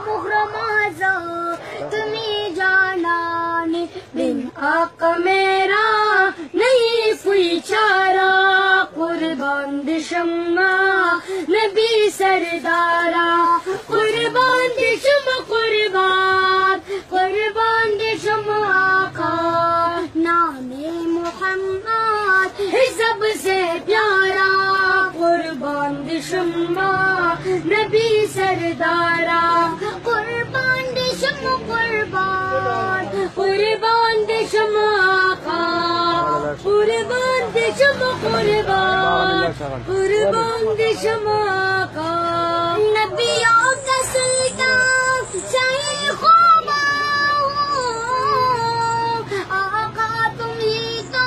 مغرمازا تمہیں جانان بن آقا میرا نہیں کوئی چارہ قربان دے شمع نبی سردارا قربان دے شمع قربان دے شمع آقا نام محمد ہے سب سے پیارا قربان دے شمع نبی سردارا قربان دے شمع قربان دے شمع آقا قربان دے شمع قربان دے شمع آقا نبیوں کا سلطان شیخ آقا تم ہی تو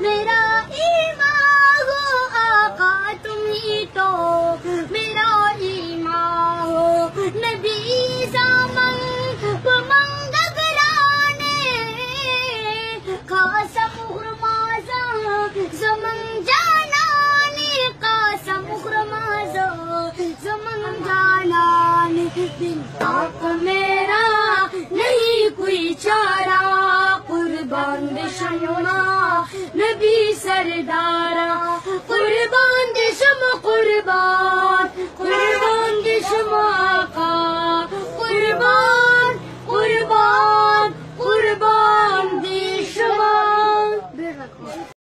میرا ایمان ہو آقا تم ہی تو میرا ایمان ہو نبی زامن و منگگرانے قاسم غرمازا زمن جانانی قاسم غرمازا زمن جانانی دل آقا میرا نہیں کوئی چارہ قربان دے شمع نبی سردارا